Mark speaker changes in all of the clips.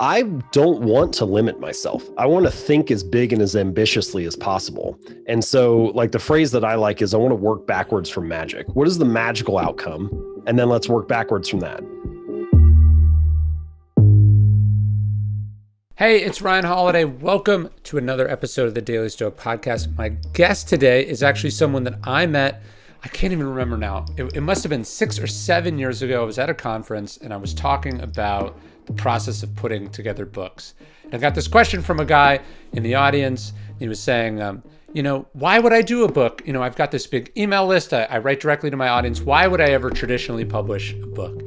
Speaker 1: I don't want to limit myself. I want to think as big and as ambitiously as possible. And so like the phrase that I like is I want to work backwards from magic. What is the magical outcome? And then let's work backwards from that.
Speaker 2: Hey, it's Ryan Holiday. Welcome to another episode of the Daily Stoic Podcast. My guest today is actually someone that I met, I can't even remember now. It must have been 6 or 7 years ago. I was at a conference and I was talking about the process of putting together books. And I got this question from a guy in the audience. He was saying, why would I do a book? I've got this big email list. I write directly to my audience. Why would I ever traditionally publish a book?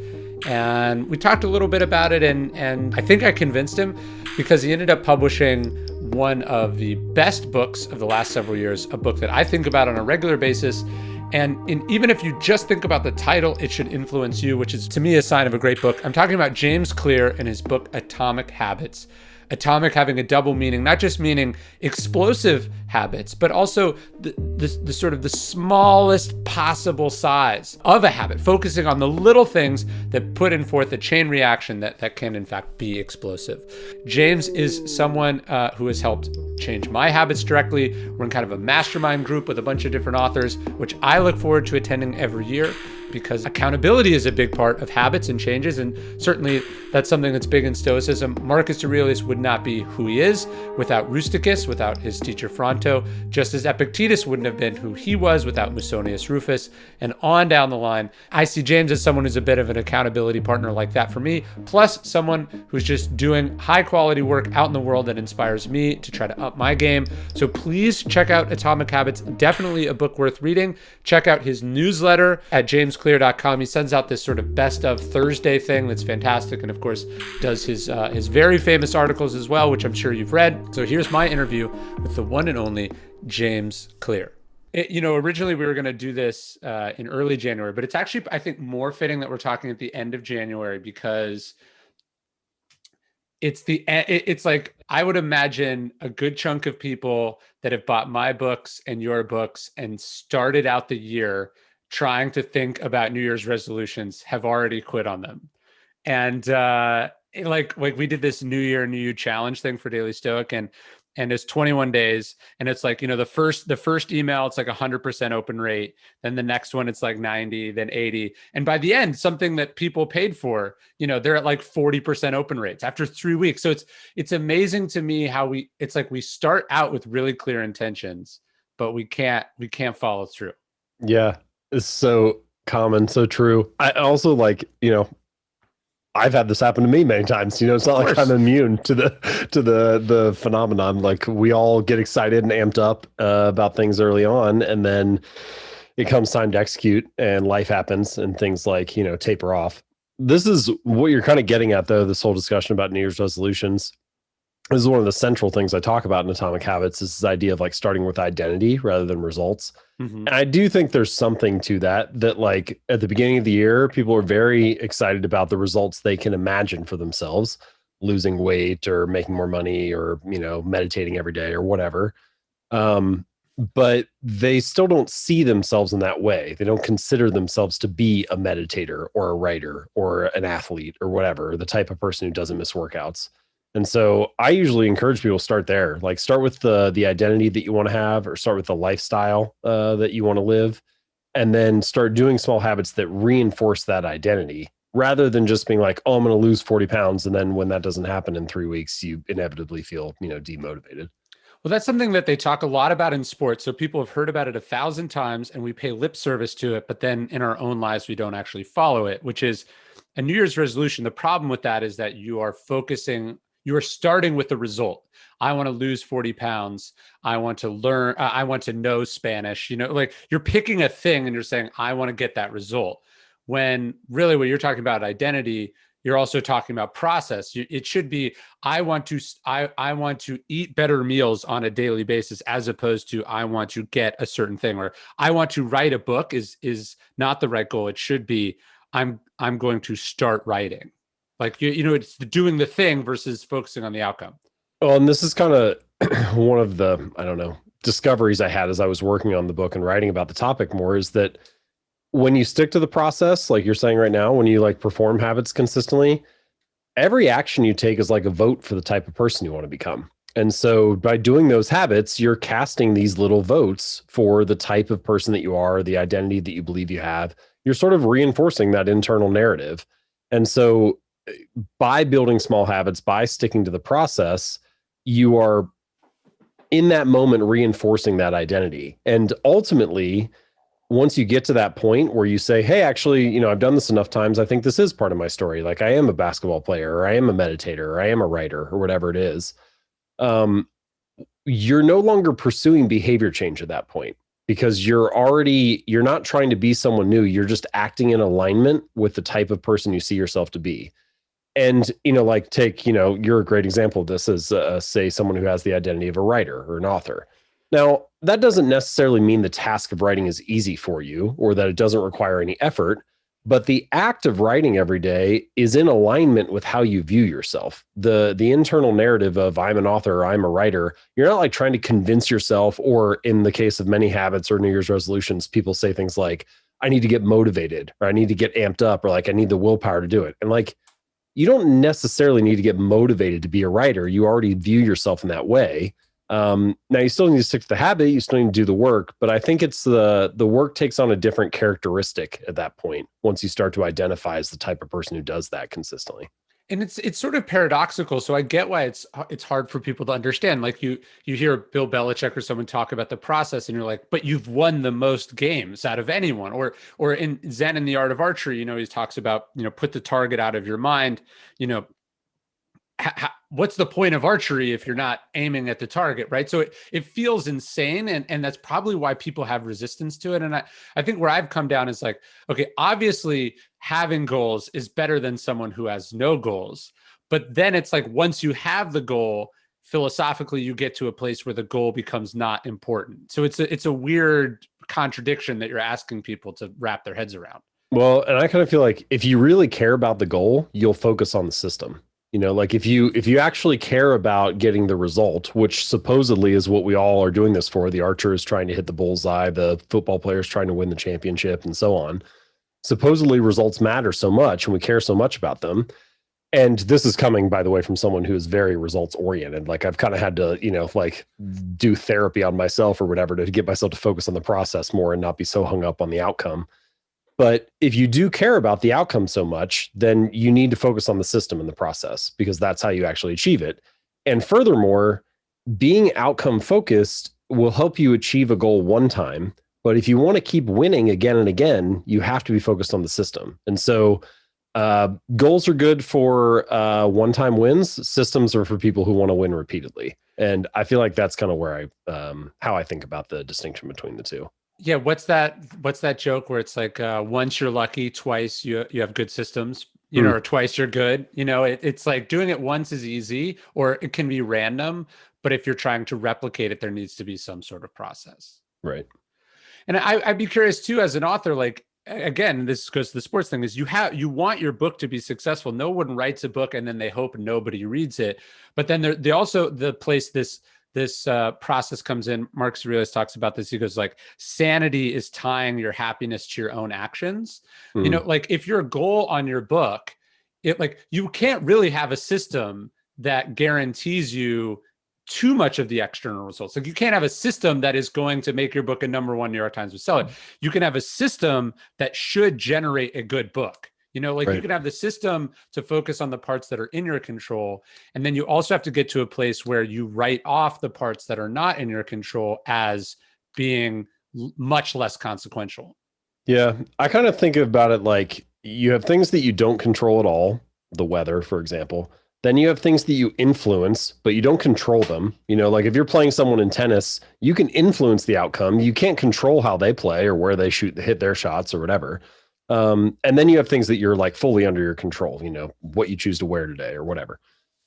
Speaker 2: And we talked a little bit about it, and I think I convinced him because he ended up publishing one of the best books of the last several years, a book that I think about on a regular basis. And even if you just think about the title, it should influence you, which is to me a sign of a great book. I'm talking about James Clear and his book, Atomic Habits. Atomic having a double meaning, not just meaning explosive habits, but also the sort of the smallest possible size of a habit, focusing on the little things that put in forth a chain reaction that can in fact be explosive. James is someone who has helped change my habits directly. We're in kind of a mastermind group with a bunch of different authors, which I look forward to attending every year, because accountability is a big part of habits and changes, and certainly that's something that's big in Stoicism. Marcus Aurelius would not be who he is without Rusticus, without his teacher Fronto, just as Epictetus wouldn't have been who he was without Musonius Rufus, and on down the line. I see James as someone who's a bit of an accountability partner like that for me, plus someone who's just doing high quality work out in the world that inspires me to try to up my game. So please check out Atomic Habits, definitely a book worth reading. Check out his newsletter at jamesclear.com. He sends out this sort of best of Thursday thing that's fantastic, and of course does his very famous articles as well, which I'm sure you've read. So here's my interview with the one and only James Clear. Originally we were going to do this in early January, but it's actually, I think, more fitting that we're talking at the end of January, because it's like, I would imagine a good chunk of people that have bought my books and your books and started out the year trying to think about New Year's resolutions have already quit on them. And like we did this New Year, New You challenge thing for Daily Stoic, and it's 21 days. And it's like, the first email, it's like 100% open rate. Then the next one, it's like 90, then 80. And by the end, something that people paid for, they're at like 40% open rates after 3 weeks. So it's amazing to me how it's like we start out with really clear intentions, but we can't follow through.
Speaker 1: Yeah, it's so common, so true. I also I've had this happen to me many times. It's not like I'm immune to the phenomenon. Like, we all get excited and amped up about things early on, and then it comes time to execute and life happens and things like, taper off. This is what you're kind of getting at, though, this whole discussion about New Year's resolutions. This is one of the central things I talk about in Atomic Habits, is this idea of like starting with identity rather than results. Mm-hmm. And I do think there's something to that like at the beginning of the year, people are very excited about the results they can imagine for themselves, losing weight or making more money or, meditating every day or whatever. But they still don't see themselves in that way. They don't consider themselves to be a meditator or a writer or an athlete or whatever, the type of person who doesn't miss workouts. And so I usually encourage people to start there, like start with the identity that you want to have, or start with the lifestyle that you want to live, and then start doing small habits that reinforce that identity, rather than just being like, oh, I'm going to lose 40 pounds. And then when that doesn't happen in 3 weeks, you inevitably feel, demotivated.
Speaker 2: Well, that's something that they talk a lot about in sports. So people have heard about it 1,000 times and we pay lip service to it, but then in our own lives, we don't actually follow it, which is a New Year's resolution. The problem with that is that you are starting with the result. I want to lose 40 pounds. I want to learn. I want to know Spanish. Like, you're picking a thing and you're saying, I want to get that result. When really what you're talking about identity, you're also talking about process. It should be, I want to eat better meals on a daily basis, as opposed to I want to get a certain thing, or I want to write a book is not the right goal. It should be, I'm going to start writing. Like, it's doing the thing versus focusing on the outcome.
Speaker 1: Well, and this is kind of one of the, discoveries I had as I was working on the book and writing about the topic more, is that when you stick to the process, like you're saying right now, when you like perform habits consistently, every action you take is like a vote for the type of person you want to become. And so by doing those habits, you're casting these little votes for the type of person that you are, the identity that you believe you have. You're sort of reinforcing that internal narrative. And so by building small habits, by sticking to the process, you are in that moment reinforcing that identity. And ultimately, once you get to that point where you say, hey, actually, I've done this enough times, I think this is part of my story. Like I am a basketball player, or I am a meditator, or I am a writer, or whatever it is. You're no longer pursuing behavior change at that point, because you're not trying to be someone new. You're just acting in alignment with the type of person you see yourself to be. And, like take, you're a great example of this as say someone who has the identity of a writer or an author. Now, that doesn't necessarily mean the task of writing is easy for you or that it doesn't require any effort, but the act of writing every day is in alignment with how you view yourself. The internal narrative of I'm an author or I'm a writer, you're not like trying to convince yourself, or in the case of many habits or New Year's resolutions, people say things like, I need to get motivated, or I need to get amped up, or like I need the willpower to do it. And like, you don't necessarily need to get motivated to be a writer. You already view yourself in that way. Now you still need to stick to the habit. You still need to do the work, but I think it's the work takes on a different characteristic at that point, once you start to identify as the type of person who does that consistently.
Speaker 2: And it's sort of paradoxical. So I get why it's hard for people to understand. Like you hear Bill Belichick or someone talk about the process, and you're like, but you've won the most games out of anyone. Or in Zen and the Art of Archery, he talks about, put the target out of your mind. What's the point of archery if you're not aiming at the target, right? So it feels insane, and that's probably why people have resistance to it. And I think where I've come down is like, okay, obviously having goals is better than someone who has no goals. But then it's like, once you have the goal, philosophically, you get to a place where the goal becomes not important. So it's a weird contradiction that you're asking people to wrap their heads around.
Speaker 1: Well, and I kind of feel like if you really care about the goal, you'll focus on the system. Like if you actually care about getting the result, which supposedly is what we all are doing this for, the archer is trying to hit the bullseye, the football player is trying to win the championship, and so on. Supposedly results matter so much, and we care so much about them. And this is coming, by the way, from someone who is very results oriented. Like I've kind of had to, like do therapy on myself or whatever to get myself to focus on the process more and not be so hung up on the outcome. But if you do care about the outcome so much, then you need to focus on the system and the process, because that's how you actually achieve it. And furthermore, being outcome focused will help you achieve a goal one time. But if you want to keep winning again and again, you have to be focused on the system. And so goals are good for one-time wins. Systems are for people who want to win repeatedly. And I feel like that's kind of where how I think about the distinction between the two.
Speaker 2: Yeah, what's that joke where it's like once you're lucky, twice you have good systems, or twice you're good. It's like doing it once is easy, or it can be random, but if you're trying to replicate it, there needs to be some sort of process.
Speaker 1: Right.
Speaker 2: And I'd be curious too, as an author, like, again, this goes to the sports thing, is you want your book to be successful. No one writes a book and then they hope nobody reads it. But then they also, the place this process comes in. Marcus Aurelius talks about this. He goes like, sanity is tying your happiness to your own actions. Like if your goal on your book, you can't really have a system that guarantees you too much of the external results. Like you can't have a system that is going to make your book a #1 New York Times bestseller. You can have a system that should generate a good book. Right. You can have the system to focus on the parts that are in your control. And then you also have to get to a place where you write off the parts that are not in your control as being much less consequential.
Speaker 1: Yeah. I kind of think about it like you have things that you don't control at all, the weather, for example. Then you have things that you influence, but you don't control them. Like if you're playing someone in tennis, you can influence the outcome. You can't control how they play or where they hit their shots or whatever. And then you have things that you're like fully under your control, what you choose to wear today or whatever.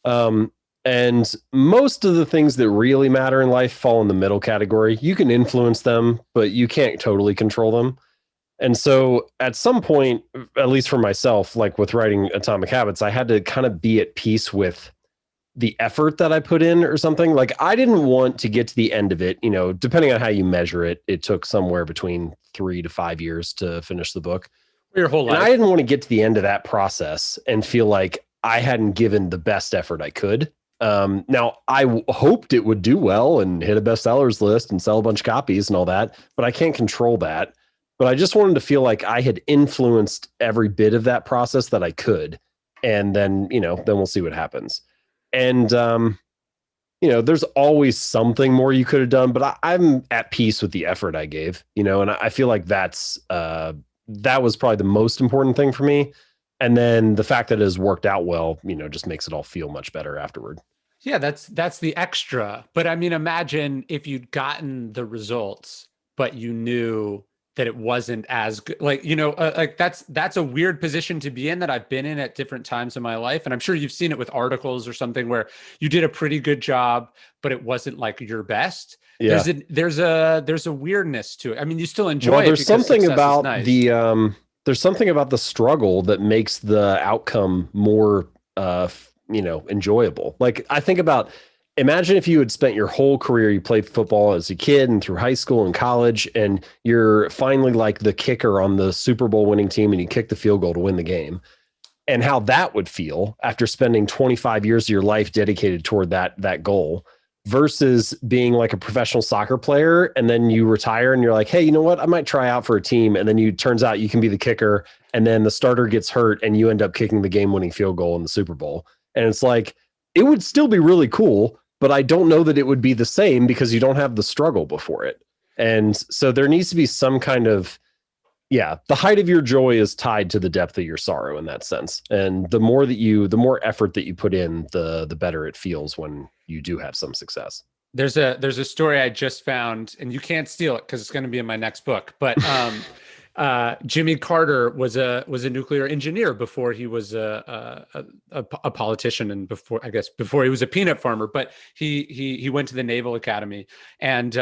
Speaker 1: And most of the things that really matter in life fall in the middle category. You can influence them, but you can't totally control them. And so at some point, at least for myself, like with writing Atomic Habits, I had to kind of be at peace with the effort that I put in or something. Like I didn't want to get to the end of it, depending on how you measure it, it took somewhere between 3 to 5 years to finish the book.
Speaker 2: Your whole life.
Speaker 1: And I didn't want to get to the end of that process and feel like I hadn't given the best effort I could. Now, hoped it would do well and hit a bestsellers list and sell a bunch of copies and all that, but I can't control that. But I just wanted to feel like I had influenced every bit of that process that I could. And then, then we'll see what happens. And, there's always something more you could have done, but I'm at peace with the effort I gave, and I feel like that was probably the most important thing for me. And then the fact that it has worked out well, just makes it all feel much better afterward.
Speaker 2: Yeah, that's the extra. But I mean, imagine if you'd gotten the results, but you knew that it wasn't as good. Like, like that's a weird position to be in that I've been in at different times in my life. And I'm sure you've seen it with articles or something where you did a pretty good job, but it wasn't like your best.
Speaker 1: Yeah.
Speaker 2: There's a weirdness to it. I mean, you still enjoy it.
Speaker 1: There's something about
Speaker 2: nice.
Speaker 1: There's something about the struggle that makes the outcome more, enjoyable. Like I think about, imagine if you had spent your whole career, you played football as a kid and through high school and college, and you're finally like the kicker on the Super Bowl winning team and you kick the field goal to win the game, and how that would feel after spending 25 years of your life dedicated toward that goal, versus being like a professional soccer player and then you retire and you're like, hey, you know what? I might try out for a team. And then turns out you can be the kicker, and then the starter gets hurt and you end up kicking the game-winning field goal in the Super Bowl. And it's like, it would still be really cool, but I don't know that it would be the same because you don't have the struggle before it. And so there needs to be some kind of, the height of your joy is tied to the depth of your sorrow in that sense. And the more effort that you put in, the better it feels when you do have some success.
Speaker 2: There's a story I just found, and you can't steal it because it's going to be in my next book. But Jimmy Carter was a nuclear engineer before he was a politician, and before he was a peanut farmer. But he went to the Naval Academy, and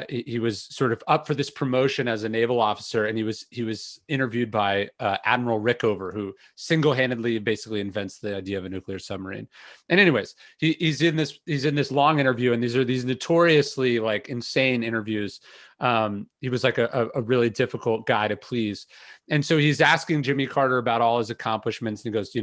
Speaker 2: he was sort of up for this promotion as a naval officer. And he was interviewed by Admiral Rickover, who single-handedly basically invents the idea of a nuclear submarine. And anyways, he's in this long interview, and these are these notoriously like insane interviews. He was like a really difficult guy to please. And so he's asking Jimmy Carter about all his accomplishments. And he goes,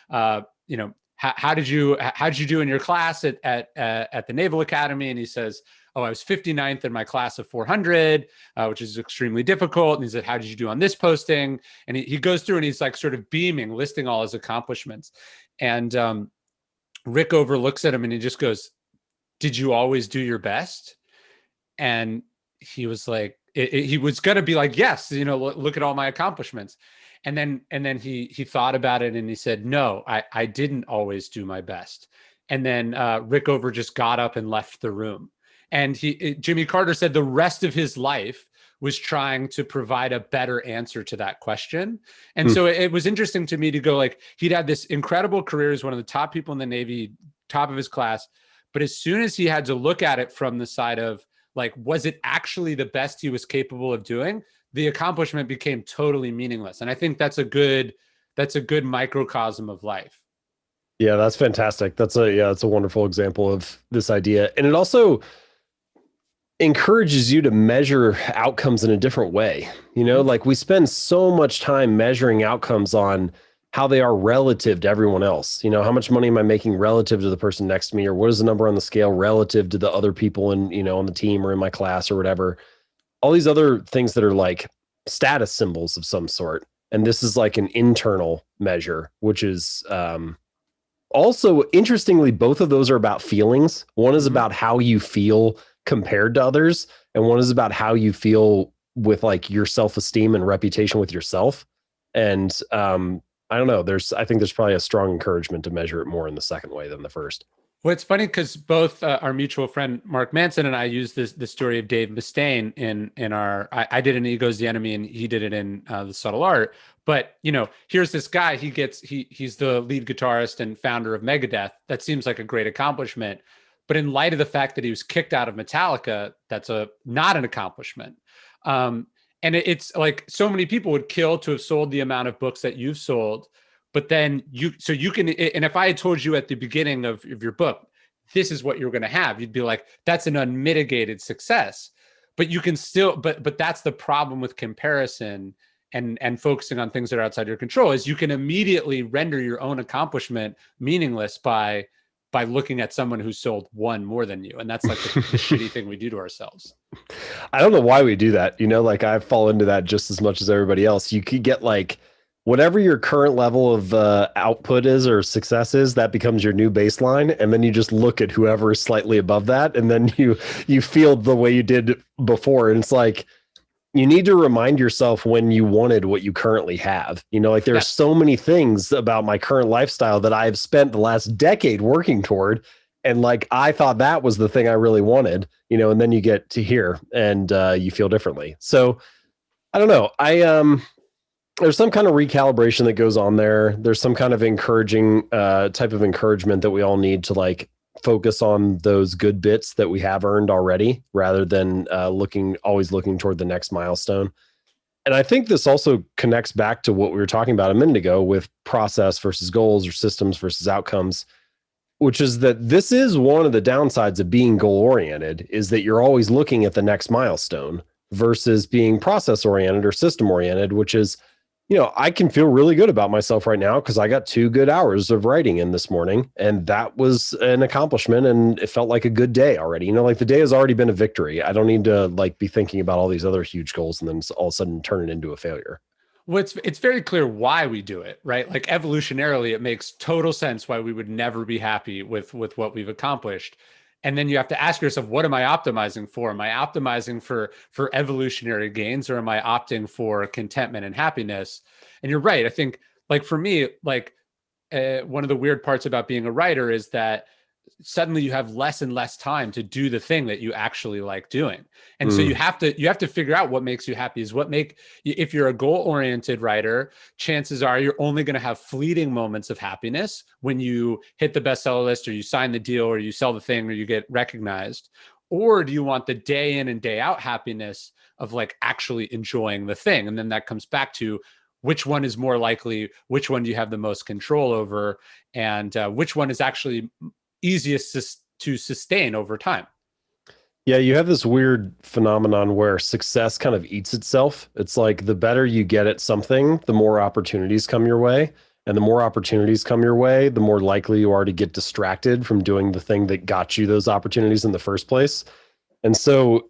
Speaker 2: how did you do in your class at the Naval Academy? And he says, oh, I was 59th in my class of 400, which is extremely difficult. And he said, how did you do on this posting? And he goes through and he's like sort of beaming, listing all his accomplishments. And Rickover looks at him and he just goes, did you always do your best? And he was like, he was going to be like, yes, look at all my accomplishments. And then he thought about it and he said, no, I didn't always do my best. And then Rickover just got up and left the room. And Jimmy Carter said the rest of his life was trying to provide a better answer to that question. And so it was interesting to me to go like, he'd had this incredible career as one of the top people in the Navy, top of his class. But as soon as he had to look at it from the side of like, was it actually the best he was capable of doing? The accomplishment became totally meaningless. And I think that's a good microcosm of life.
Speaker 1: Yeah, that's fantastic. That's a wonderful example of this idea. And it also encourages you to measure outcomes in a different way. Like we spend so much time measuring outcomes on how they are relative to everyone else. How much money am I making relative to the person next to me, or what is the number on the scale relative to the other people in, on the team or in my class or whatever. All these other things that are like status symbols of some sort. And this is like an internal measure, which is also interestingly, both of those are about feelings. One is about how you feel compared to others, and one is about how you feel with like your self-esteem and reputation with yourself. And I don't know. I think there's probably a strong encouragement to measure it more in the second way than the first.
Speaker 2: Well, it's funny because both our mutual friend Mark Manson and I used the story of Dave Mustaine in our. I did in Ego's the Enemy, and he did it in The Subtle Art. But here's this guy. He's the lead guitarist and founder of Megadeth. That seems like a great accomplishment. But in light of the fact that he was kicked out of Metallica, that's not an accomplishment. And it's like so many people would kill to have sold the amount of books that you've sold. But then you can, and if I had told you at the beginning of your book, this is what you're going to have, you'd be like, that's an unmitigated success. But you can still, but that's the problem with comparison, and focusing on things that are outside your control is you can immediately render your own accomplishment meaningless by looking at someone who's sold one more than you. And that's like the shitty thing we do to ourselves.
Speaker 1: I don't know why we do that. Like I fall into that just as much as everybody else. You could get like whatever your current level of output is or success is, that becomes your new baseline. And then you just look at whoever is slightly above that. And then you feel the way you did before. And it's like, you need to remind yourself when you wanted what you currently have. Like there's so many things about my current lifestyle that I've spent the last decade working toward. And like, I thought that was the thing I really wanted, and then you get to here and you feel differently. So I don't know. There's some kind of recalibration that goes on there. There's some kind of encouraging type of encouragement that we all need to like focus on those good bits that we have earned already, rather than always looking toward the next milestone. And I think this also connects back to what we were talking about a minute ago with process versus goals or systems versus outcomes, which is that this is one of the downsides of being goal oriented, is that you're always looking at the next milestone versus being process oriented or system oriented, which is, I can feel really good about myself right now because I got 2 good hours of writing in this morning, and that was an accomplishment, and it felt like a good day already. Like the day has already been a victory. I don't need to like be thinking about all these other huge goals and then all of a sudden turn it into a failure.
Speaker 2: Well, it's very clear why we do it, right? Like evolutionarily, it makes total sense why we would never be happy with what we've accomplished. And then you have to ask yourself, what am I optimizing for? Am I optimizing for evolutionary gains, or am I opting for contentment and happiness? And you're right. I think like for me, like one of the weird parts about being a writer is that suddenly you have less and less time to do the thing that you actually like doing. And so you have to figure out what makes you happy. If you're a goal-oriented writer, chances are you're only going to have fleeting moments of happiness when you hit the bestseller list, or you sign the deal, or you sell the thing, or you get recognized. Or do you want the day in and day out happiness of like actually enjoying the thing? And then that comes back to which one is more likely, which one do you have the most control over, and which one is actually easiest to sustain over time.
Speaker 1: Yeah, you have this weird phenomenon where success kind of eats itself. It's like the better you get at something, the more opportunities come your way. And the more opportunities come your way, the more likely you are to get distracted from doing the thing that got you those opportunities in the first place. And so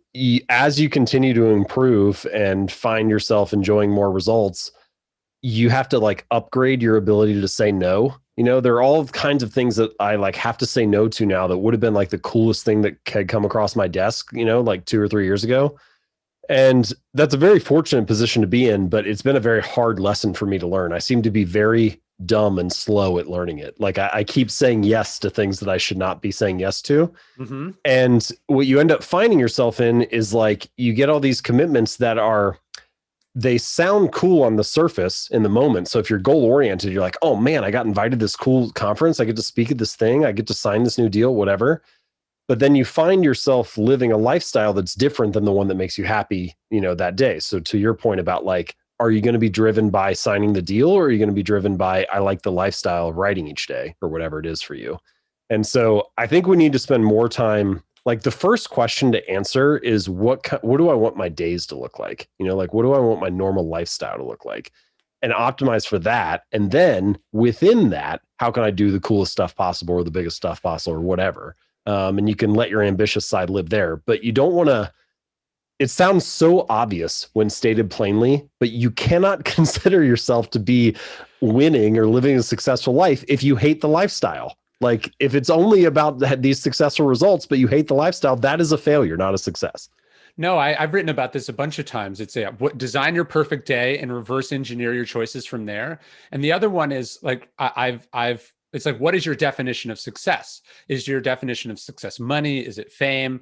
Speaker 1: as you continue to improve and find yourself enjoying more results, you have to like upgrade your ability to say no. There are all kinds of things that I like have to say no to now that would have been like the coolest thing that had come across my desk, like 2 or 3 years ago. And that's a very fortunate position to be in, but it's been a very hard lesson for me to learn. I seem to be very dumb and slow at learning it. Like I keep saying yes to things that I should not be saying yes to. Mm-hmm. And what you end up finding yourself in is like, you get all these commitments that they sound cool on the surface in the moment. So if you're goal oriented, you're like, oh man, I got invited to this cool conference. I get to speak at this thing. I get to sign this new deal, whatever. But then you find yourself living a lifestyle that's different than the one that makes you happy, that day. So to your point about like, are you going to be driven by signing the deal, or are you going to be driven by, I like the lifestyle of writing each day, or whatever it is for you? And so I think we need to spend more time. Like the first question to answer is what do I want my days to look like? Like what do I want my normal lifestyle to look like, and optimize for that. And then within that, how can I do the coolest stuff possible, or the biggest stuff possible, or whatever? And you can let your ambitious side live there, but you don't want to. It sounds so obvious when stated plainly, but you cannot consider yourself to be winning or living a successful life if you hate the lifestyle. Like if it's only about these successful results, but you hate the lifestyle, that is a failure, not a success.
Speaker 2: No, I've written about this a bunch of times. It's design your perfect day and reverse engineer your choices from there. And the other one is like, it's like, what is your definition of success? Is your definition of success money? Is it fame?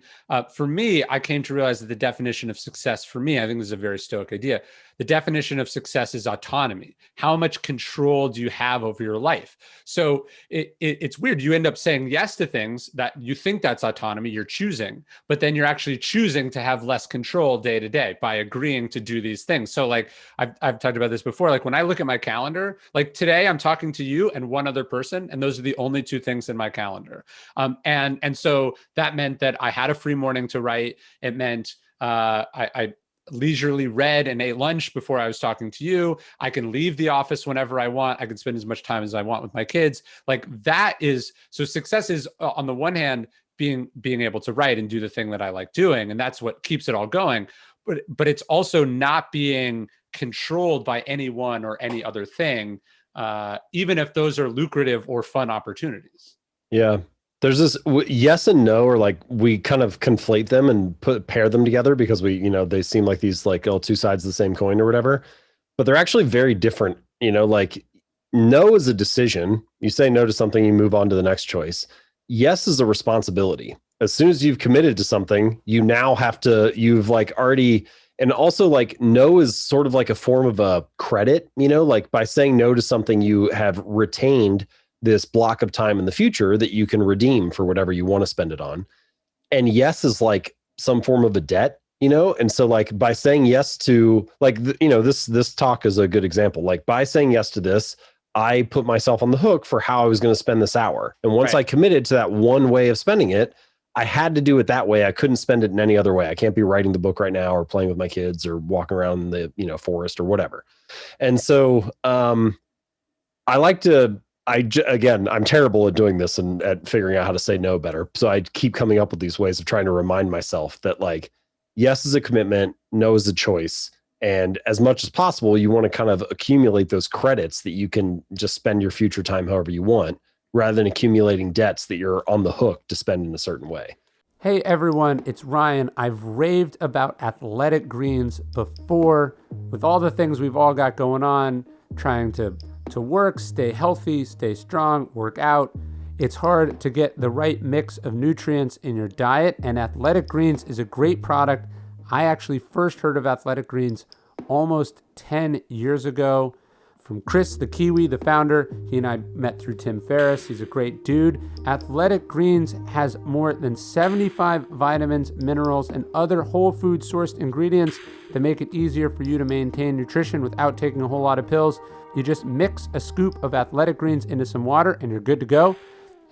Speaker 2: For me, I came to realize that the definition of success for me, I think this is a very Stoic idea. The definition of success is autonomy. How much control do you have over your life? So it's weird. You end up saying yes to things that you think that's autonomy, you're choosing, but then you're actually choosing to have less control day to day by agreeing to do these things. So like I've talked about this before, like when I look at my calendar, like today I'm talking to you and one other person, and those are the only 2 things in my calendar. And so that meant that I had a free morning to write. It meant I leisurely read and ate lunch before I was talking to you. I can leave the office whenever I want. I can spend as much time as I want with my kids. Like that is, so success is on the one hand, being able to write and do the thing that I like doing. And that's what keeps it all going. But it's also not being controlled by anyone or any other thing, even if those are lucrative or fun opportunities.
Speaker 1: Yeah. There's this yes and no, or like we kind of conflate them and pair them together because they seem like these like two sides of the same coin or whatever, but they're actually very different. Like no is a decision. You say no to something, you move on to the next choice. Yes is a responsibility. As soon as you've committed to something, you now have to, you've like already, and also like no is sort of like a form of a credit, like by saying no to something, you have retained this block of time in the future that you can redeem for whatever you want to spend it on. And yes is like some form of a debt, and so like by saying yes to like, this talk is a good example. Like by saying yes to this, I put myself on the hook for how I was going to spend this hour. And once I committed to that one way of spending it, I had to do it that way. I couldn't spend it in any other way. I can't be writing the book right now or playing with my kids or walking around the, forest or whatever. And so I like to, again, I'm terrible at doing this and at figuring out how to say no better. So I keep coming up with these ways of trying to remind myself that like, yes is a commitment, no is a choice. And as much as possible, you want to kind of accumulate those credits that you can just spend your future time however you want, rather than accumulating debts that you're on the hook to spend in a certain way.
Speaker 2: Hey everyone, it's Ryan. I've raved about Athletic Greens before with all the things we've all got going on, trying to work, stay healthy, stay strong, work out. It's hard to get the right mix of nutrients in your diet, and Athletic Greens is a great product. I actually first heard of Athletic Greens almost 10 years ago from Chris, the Kiwi, the founder. He and I met through Tim Ferriss. He's a great dude. Athletic Greens has more than 75 vitamins, minerals, and other whole food sourced ingredients that make it easier for you to maintain nutrition without taking a whole lot of pills. You just mix a scoop of Athletic Greens into some water and you're good to go.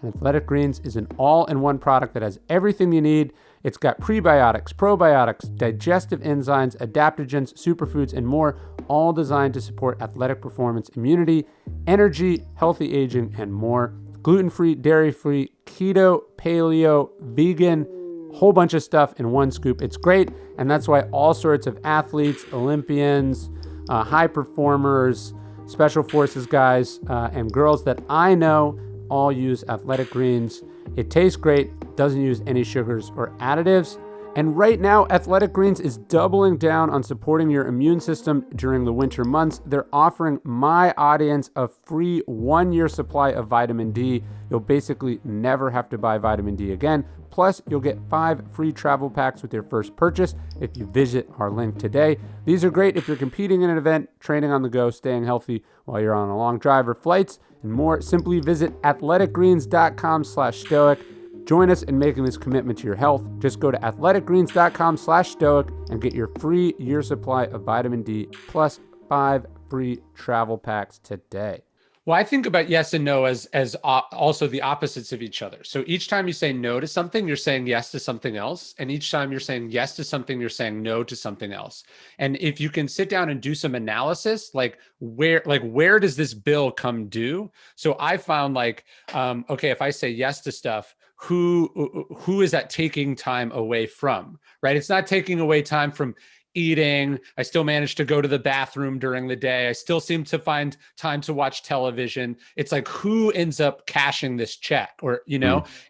Speaker 2: And Athletic Greens is an all-in-one product that has everything you need. It's got prebiotics, probiotics, digestive enzymes, adaptogens, superfoods, and more, all designed to support athletic performance, immunity, energy, healthy aging, and more. Gluten-free, dairy-free, keto, paleo, vegan, whole bunch of stuff in one scoop. It's great, and that's why all sorts of athletes, Olympians, high performers, special forces guys, and girls that I know all use Athletic Greens. It tastes great, doesn't use any sugars or additives. And right now, Athletic Greens is doubling down on supporting your immune system during the winter months. They're offering my audience a free 1-year supply of vitamin D. You'll basically never have to buy vitamin D again. Plus, you'll get 5 free travel packs with your first purchase if you visit our link today. These are great if you're competing in an event, training on the go, staying healthy while you're on a long drive or flights, and more. Simply visit athleticgreens.com/stoic. Join us in making this commitment to your health. Just go to athleticgreens.com/stoic and get your free year supply of vitamin D plus 5 free travel packs today. Well, I think about yes and no as also the opposites of each other. So each time you say no to something, you're saying yes to something else. And each time you're saying yes to something, you're saying no to something else. And if you can sit down and do some analysis, like where does this bill come due? So I found okay, if I say yes to stuff, who is that taking time away from, right? It's not taking away time from eating. I still manage to go to the bathroom during the day. I still seem to find time to watch television. It's like, who ends up cashing this check or,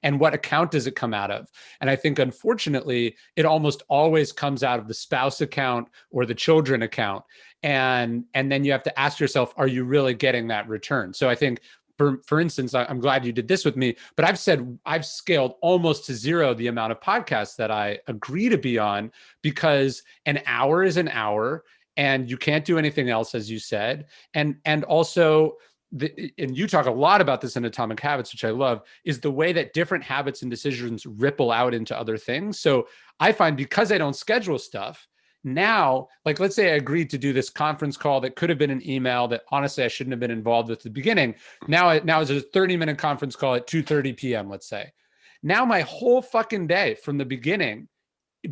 Speaker 2: and what account does it come out of? And I think, unfortunately, it almost always comes out of the spouse account or the children account. And then you have to ask yourself, are you really getting that return? So I think, for instance, I'm glad you did this with me, but I've scaled almost to zero the amount of podcasts that I agree to be on, because an hour is an hour and you can't do anything else, as you said. And also, and you talk a lot about this in Atomic Habits, which I love, is the way that different habits and decisions ripple out into other things. So I find, because I don't schedule stuff, now, like, let's say I agreed to do this conference call that could have been an email that honestly I shouldn't have been involved with at the beginning. Now it's a 30-minute conference call at 2:30 p.m., let's say. Now my whole fucking day from the beginning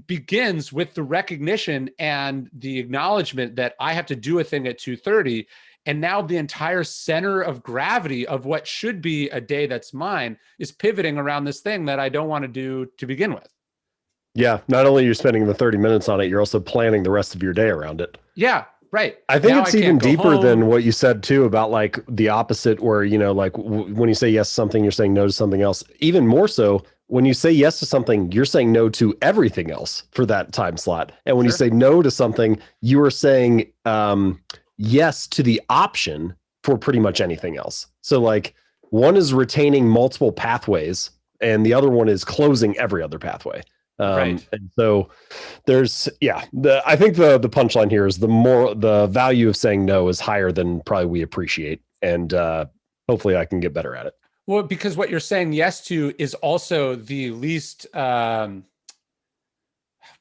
Speaker 2: begins with the recognition and the acknowledgement that I have to do a thing at 2:30. And now the entire center of gravity of what should be a day that's mine is pivoting around this thing that I don't want to do to begin with.
Speaker 1: Yeah. Not only you're spending the 30 minutes on it, you're also planning the rest of your day around it.
Speaker 2: Yeah. Right.
Speaker 1: I think
Speaker 2: now
Speaker 1: it's
Speaker 2: I
Speaker 1: even
Speaker 2: can't go
Speaker 1: deeper
Speaker 2: home.
Speaker 1: than what you said too about like the opposite where, you know, like when you say yes to something, you're saying no to something else. Even more so, when you say yes to something, you're saying no to everything else for that time slot. And when you say no to something, you are saying yes to the option for pretty much anything else. So like one is retaining multiple pathways and the other one is closing every other pathway.
Speaker 2: Right.
Speaker 1: And so there's, I think the punchline here is the value of saying no is higher than probably we appreciate. And hopefully I can get better at it.
Speaker 2: Well, because what you're saying yes to is also the least,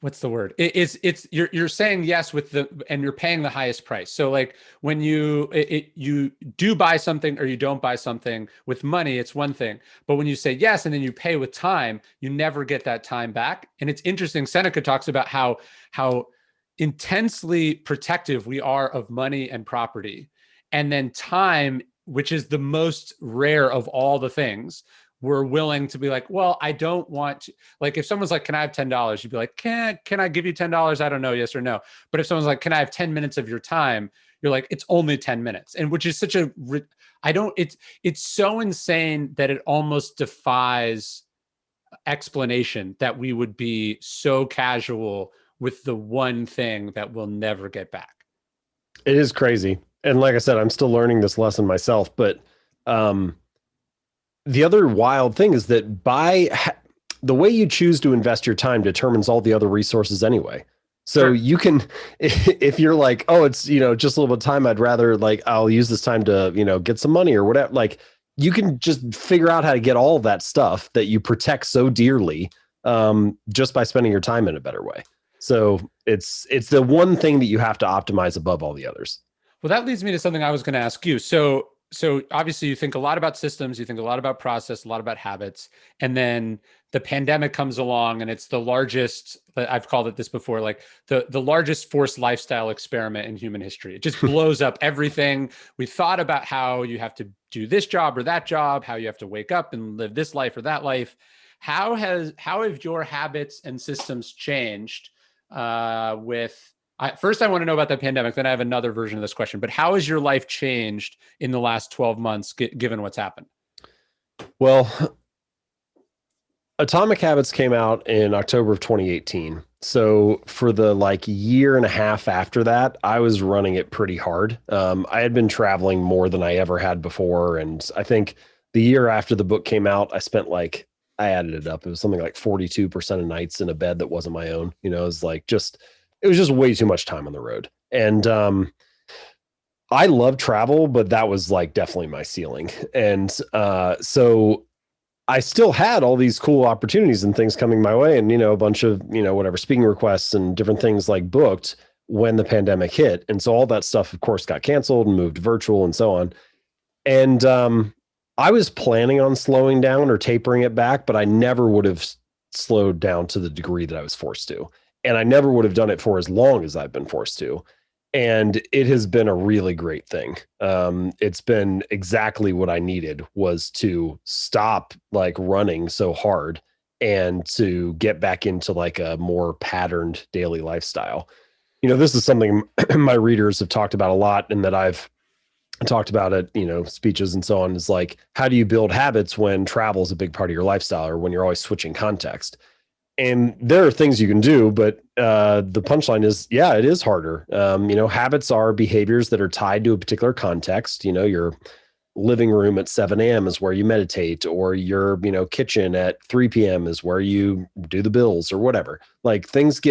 Speaker 2: what's the word? You're saying yes and you're paying the highest price. So like when you do buy something or you don't buy something with money, it's one thing. But when you say yes and then you pay with time, you never get that time back. And it's interesting. Seneca talks about how intensely protective we are of money and property, and then time, which is the most rare of all the things. We're willing to be like, well, I don't want to, like, if someone's like, can I have $10? You'd be like, can I give you $10? I don't know. Yes or no. But if someone's like, can I have 10 minutes of your time? You're like, it's only 10 minutes. And which is such it's so insane that it almost defies explanation that we would be so casual with the one thing that we'll never get back.
Speaker 1: It is crazy. And like I said, I'm still learning this lesson myself, but, the other wild thing is that the way you choose to invest your time determines all the other resources anyway. So you can, if you're like, oh, it's, you know, just a little bit of time, I'd rather like, I'll use this time to, you know, get some money or whatever. Like you can just figure out how to get all of that stuff that you protect so dearly, just by spending your time in a better way. So it's the one thing that you have to optimize above all the others.
Speaker 2: Well, that leads me to something I was going to ask you. So obviously you think a lot about systems, you think a lot about process, a lot about habits, and then the pandemic comes along and it's the largest, I've called it this before, like the largest forced lifestyle experiment in human history. It just blows up everything. We thought about how you have to do this job or that job, how you have to wake up and live this life or that life. How have your habits and systems changed first, I want to know about the pandemic. Then I have another version of this question. But how has your life changed in the last 12 months, given what's happened?
Speaker 1: Well, Atomic Habits came out in October of 2018. So for the like year and a half after that, I was running it pretty hard. I had been traveling more than I ever had before. And I think the year after the book came out, I spent like, I added it up. It was something like 42% of nights in a bed that wasn't my own. You know, it was just way too much time on the road. And I love travel, but that was like definitely my ceiling. And so I still had all these cool opportunities and things coming my way and, you know, a bunch of, you know, whatever speaking requests and different things like booked when the pandemic hit. And so all that stuff, of course, got canceled and moved virtual and so on. And I was planning on slowing down or tapering it back, but I never would have slowed down to the degree that I was forced to. And I never would have done it for as long as I've been forced to. And it has been a really great thing. It's been exactly what I needed, was to stop like running so hard and to get back into like a more patterned daily lifestyle. You know, this is something my readers have talked about a lot and that I've talked about at, you know, speeches and so on, is like, how do you build habits when travel is a big part of your lifestyle or when you're always switching context? And there are things you can do, but the punchline is, yeah, it is harder. You know, habits are behaviors that are tied to a particular context. You know, your living room at 7 a.m. is where you meditate, or your, you know, kitchen at 3 p.m. is where you do the bills or whatever. Like things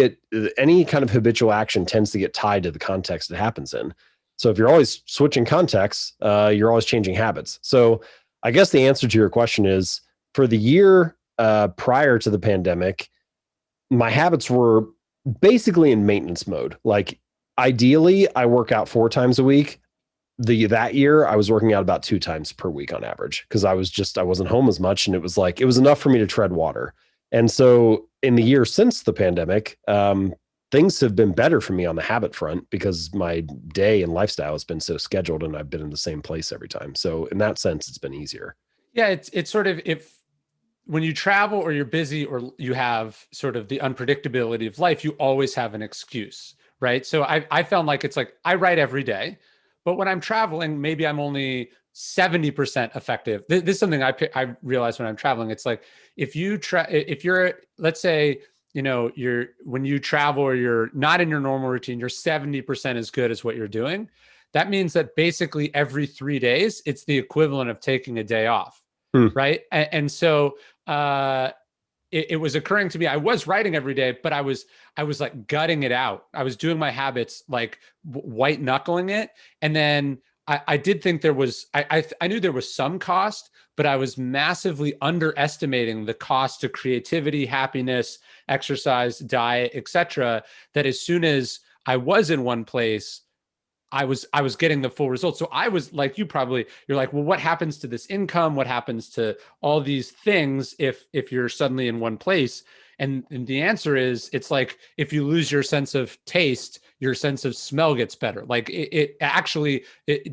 Speaker 1: any kind of habitual action tends to get tied to the context it happens in. So if you're always switching contexts, you're always changing habits. So I guess the answer to your question is, for the year prior to the pandemic, my habits were basically in maintenance mode. Like ideally I work out 4 times a week. That year I was working out about 2 times per week on average, because I wasn't home as much. And it was enough for me to tread water. And so in the year since the pandemic, things have been better for me on the habit front because my day and lifestyle has been so scheduled and I've been in the same place every time. So in that sense, it's been easier.
Speaker 2: Yeah, it's sort of, if when you travel or you're busy or you have sort of the unpredictability of life, you always have an excuse, right? So I found like, it's like I write every day, but when I'm traveling, maybe I'm only 70% effective. This is something I realize when I'm traveling. It's like, if you're, let's say, when you travel or you're not in your normal routine, you're 70% as good as what you're doing. That means that basically every 3 days, it's the equivalent of taking a day off. Right. And so it was occurring to me, I was writing every day, but I was like gutting it out. I was doing my habits, like white knuckling it. And then I did think I knew there was some cost, but I was massively underestimating the cost to creativity, happiness, exercise, diet, etc. That as soon as I was in one place, I was getting the full result. So I was like, you're like, well, what happens to this income? What happens to all these things if you're suddenly in one place? And the answer is, it's like, if you lose your sense of taste, your sense of smell gets better. Like it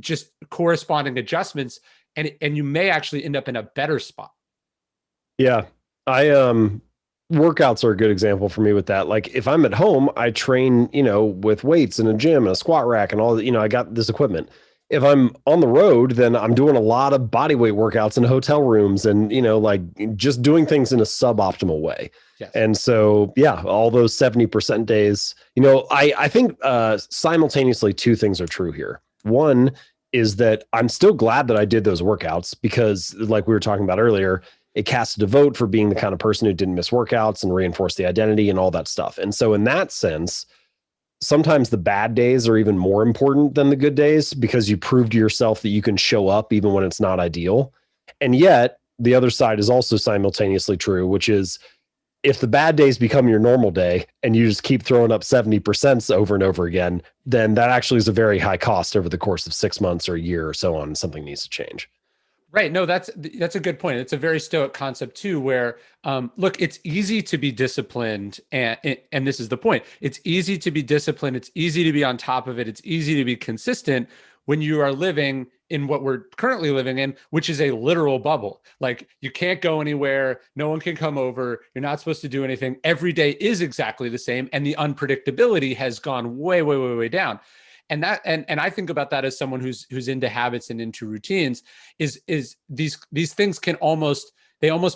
Speaker 2: just corresponding adjustments, and you may actually end up in a better spot.
Speaker 1: Yeah. Workouts are a good example for me with that. Like if I'm at home, I train, with weights in a gym and a squat rack and all that, I got this equipment. If I'm on the road, then I'm doing a lot of body weight workouts in hotel rooms and, like just doing things in a suboptimal way.
Speaker 2: Yes.
Speaker 1: And so, yeah, all those 70% days, I think simultaneously two things are true here. One is that I'm still glad that I did those workouts because, like we were talking about earlier, it casted a vote for being the kind of person who didn't miss workouts and reinforce the identity and all that stuff. And so in that sense, sometimes the bad days are even more important than the good days because you prove to yourself that you can show up even when it's not ideal. And yet the other side is also simultaneously true, which is if the bad days become your normal day and you just keep throwing up 70% over and over again, then that actually is a very high cost over the course of 6 months or a year or so on. And something needs to change.
Speaker 2: Right. No, that's a good point. It's a very Stoic concept too, where look, it's easy to be disciplined, and this is the point. It's easy to be disciplined. It's easy to be on top of it. It's easy to be consistent when you are living in what we're currently living in, which is a literal bubble. Like you can't go anywhere. No one can come over. You're not supposed to do anything. Every day is exactly the same, and the unpredictability has gone way, way, way, way down. And I think about that as someone who's into habits and into routines, is these things can almost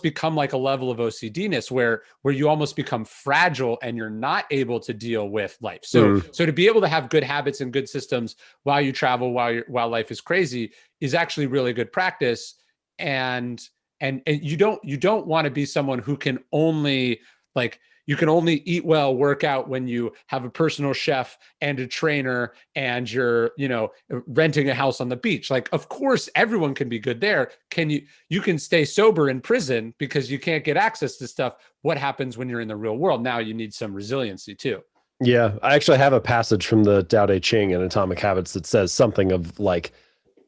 Speaker 2: become like a level of OCD-ness where you almost become fragile and you're not able to deal with life. So to be able to have good habits and good systems while you travel, while life is crazy, is actually really good practice. And you don't want to be someone who can only you can only eat well, work out when you have a personal chef and a trainer and you're, renting a house on the beach. Like, of course, everyone can be good there. You can stay sober in prison because you can't get access to stuff. What happens when you're in the real world? Now you need some resiliency too.
Speaker 1: Yeah. I actually have a passage from the Tao Te Ching in Atomic Habits that says something of like,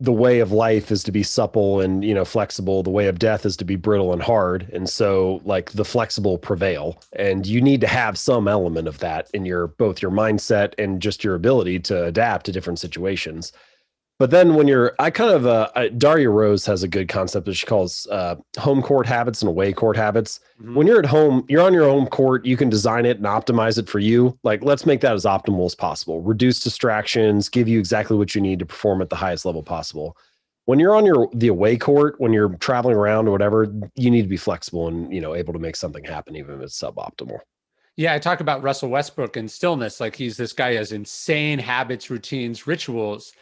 Speaker 1: the way of life is to be supple and, flexible. The way of death is to be brittle and hard. And so like the flexible prevail, and you need to have some element of that in both your mindset and just your ability to adapt to different situations. But then when Daria Rose has a good concept that she calls home court habits and away court habits. Mm-hmm. When you're at home, you're on your home court, you can design it and optimize it for you. Like, let's make that as optimal as possible. Reduce distractions, give you exactly what you need to perform at the highest level possible. When you're on the away court, when you're traveling around or whatever, you need to be flexible and, able to make something happen, even if it's suboptimal.
Speaker 2: Yeah, I talk about Russell Westbrook and stillness. Like he's this guy who has insane habits, routines, rituals.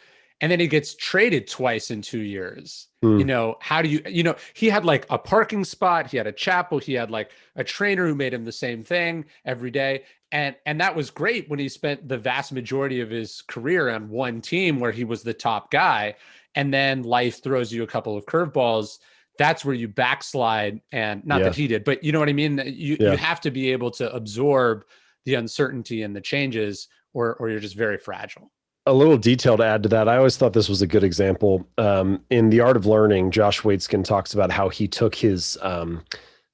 Speaker 2: And then he gets traded twice in 2 years. How do you, he had like a parking spot, he had a chapel, he had like a trainer who made him the same thing every day. And that was great when he spent the vast majority of his career on one team where he was the top guy. And then life throws you a couple of curveballs. That's where you backslide. And not that he did, but you know what I mean? You have to be able to absorb the uncertainty and the changes, or you're just very fragile.
Speaker 1: A little detail to add to that. I always thought this was a good example. In The Art of Learning, Josh Waitzkin talks about how he took his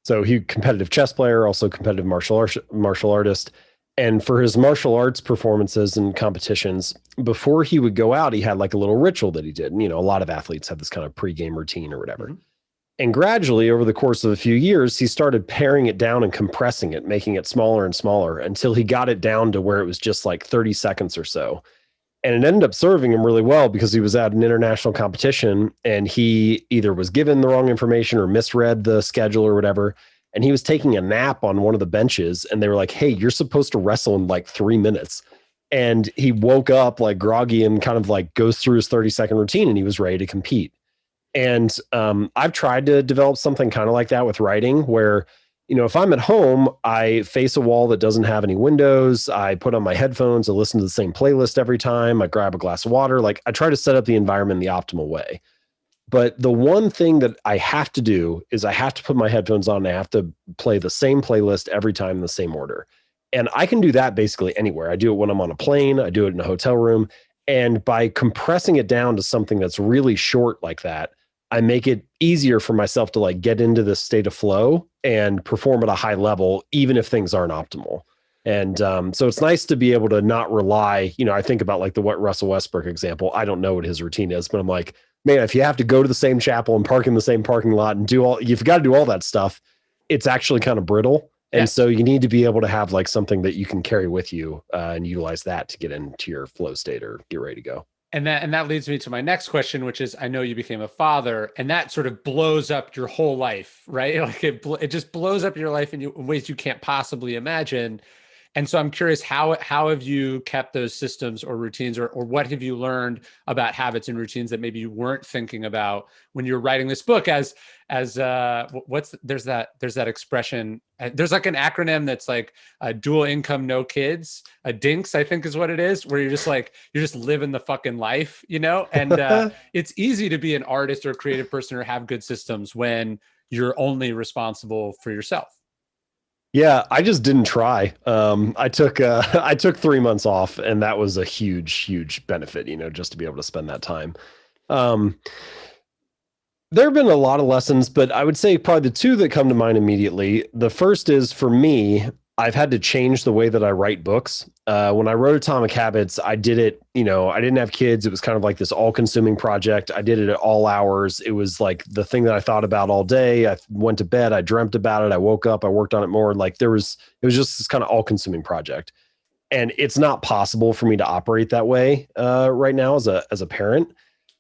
Speaker 1: So he competitive chess player, also competitive martial artist. And for his martial arts performances and competitions, before he would go out, he had like a little ritual that he did. And, a lot of athletes have this kind of pregame routine or whatever. Mm-hmm. And gradually, over the course of a few years, he started paring it down and compressing it, making it smaller and smaller until he got it down to where it was just like 30 seconds or so. And it ended up serving him really well because he was at an international competition and he either was given the wrong information or misread the schedule or whatever. And he was taking a nap on one of the benches and they were like, hey, you're supposed to wrestle in like 3 minutes. And he woke up like groggy and kind of like goes through his 30-second routine and he was ready to compete. And I've tried to develop something kind of like that with writing where, if I'm at home, I face a wall that doesn't have any windows. I put on my headphones, I listen to the same playlist every time. I grab a glass of water. Like I try to set up the environment the optimal way. But the one thing that I have to do is I have to put my headphones on and I have to play the same playlist every time in the same order. And I can do that basically anywhere. I do it when I'm on a plane. I do it in a hotel room. And by compressing it down to something that's really short like that, I make it easier for myself to like get into this state of flow and perform at a high level, even if things aren't optimal. And so it's nice to be able to not rely, I think about like the Russell Westbrook example. I don't know what his routine is, but I'm like, man, if you have to go to the same chapel and park in the same parking lot and you've got to do all that stuff, it's actually kind of brittle. And so you need to be able to have like something that you can carry with you and utilize that to get into your flow state or get ready to go.
Speaker 2: And that leads me to my next question, which is, I know you became a father, and that sort of blows up your whole life, right? Like it just blows up your life in ways you can't possibly imagine. And so I'm curious, how have you kept those systems or routines, or what have you learned about habits and routines that maybe you weren't thinking about when you're writing this book? There's that expression. There's like an acronym that's like dual income, no kids. DINKS, I think is what it is, where you're just living the fucking life, And it's easy to be an artist or a creative person or have good systems when you're only responsible for yourself.
Speaker 1: Yeah, I just didn't try. I took 3 months off, and that was a huge benefit, just to be able to spend that time. There have been a lot of lessons, but I would say probably the two that come to mind immediately. The first is, for me, I've had to change the way that I write books. When I wrote Atomic Habits, I did it, I didn't have kids. It was kind of like this all-consuming project. I did it at all hours. It was like the thing that I thought about all day. I went to bed, I dreamt about it. I woke up, I worked on it more. Like it was just this kind of all-consuming project. And it's not possible for me to operate that way right now as a parent.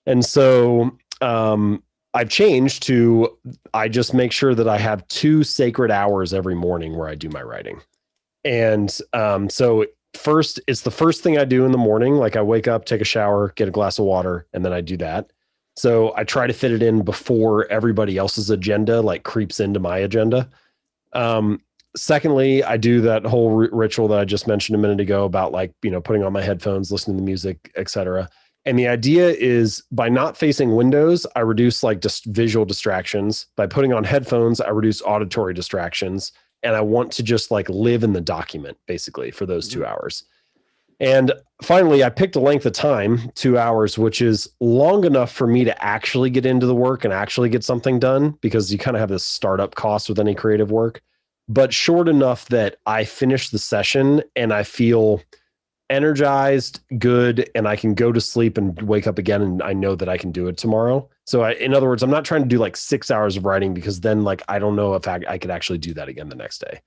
Speaker 1: And so I've changed to, I just make sure that I have 2 sacred hours every morning where I do my writing. And so first, it's the first thing I do in the morning. Like I wake up, take a shower, get a glass of water, and then I do that. So I try to fit it in before everybody else's agenda like creeps into my agenda. Secondly, I do that whole ritual that I just mentioned a minute ago about like, putting on my headphones, listening to music, etc. And the idea is by not facing windows, I reduce like just visual distractions. By putting on headphones, I reduce auditory distractions. And I want to just like live in the document basically for those 2 hours. And finally, I picked a length of time, 2 hours, which is long enough for me to actually get into the work and actually get something done, because you kind of have this startup cost with any creative work, but short enough that I finish the session and I feel energized, good, and I can go to sleep and wake up again and I know that I can do it tomorrow. So in other words, I'm not trying to do like 6 hours of writing, because then like I don't know if I could actually do that again the next day.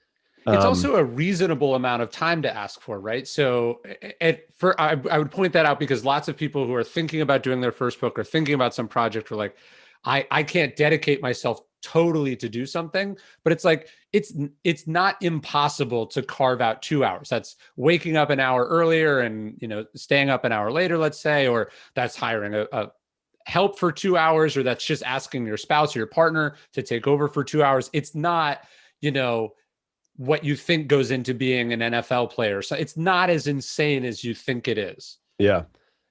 Speaker 2: It's also a reasonable amount of time to ask for, right? So I would point that out, because lots of people who are thinking about doing their first book or thinking about some project are like, I can't dedicate myself totally to do something, but it's like, it's not impossible to carve out 2 hours. That's waking up an hour earlier and, staying up an hour later, let's say, or that's hiring a help for 2 hours, or that's just asking your spouse or your partner to take over for 2 hours. It's not, what you think goes into being an NFL player. So it's not as insane as you think it is.
Speaker 1: Yeah.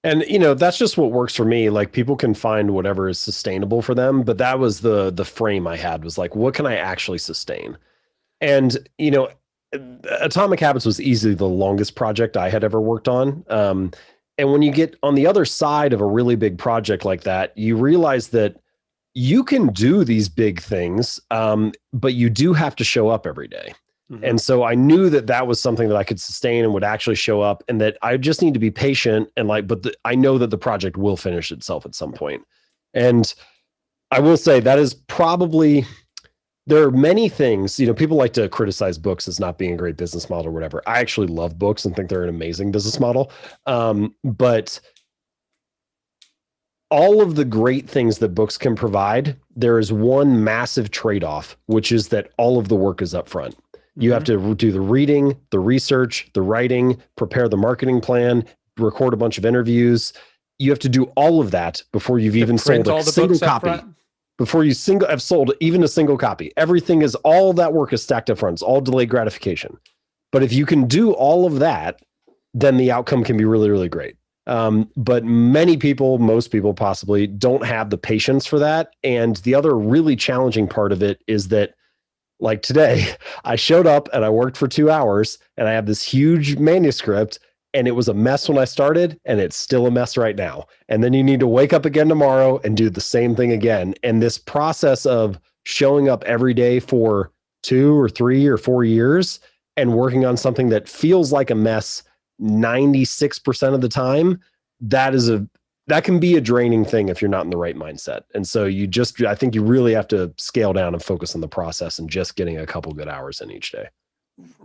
Speaker 1: And, that's just what works for me. Like people can find whatever is sustainable for them. But that was the frame I had, was like, what can I actually sustain? And, Atomic Habits was easily the longest project I had ever worked on. And when you get on the other side of a really big project like that, you realize that you can do these big things, but you do have to show up every day. Mm-hmm. And so I knew that that was something that I could sustain and would actually show up, and that I just need to be patient and I know that the project will finish itself at some point. And I will say that is probably, there are many things, people like to criticize books as not being a great business model or whatever. I actually love books and think they're an amazing business model. But all of the great things that books can provide, there is one massive trade-off, which is that all of the work is up front. You have to do the reading, the research, the writing, prepare the marketing plan, record a bunch of interviews. You have to do all of that before you've even sold a single copy. Before you have sold even a single copy. Everything is, all that work is stacked up front. It's all delayed gratification. But if you can do all of that, then the outcome can be really, really great. But most people possibly don't have the patience for that. And the other really challenging part of it is that, like today, I showed up and I worked for 2 hours and I have this huge manuscript, and it was a mess when I started and it's still a mess right now. And then you need to wake up again tomorrow and do the same thing again. And this process of showing up every day for 2 or 3 or 4 years and working on something that feels like a mess 96% of the time, that can be a draining thing if you're not in the right mindset. And so I think you really have to scale down and focus on the process and just getting a couple good hours in each day.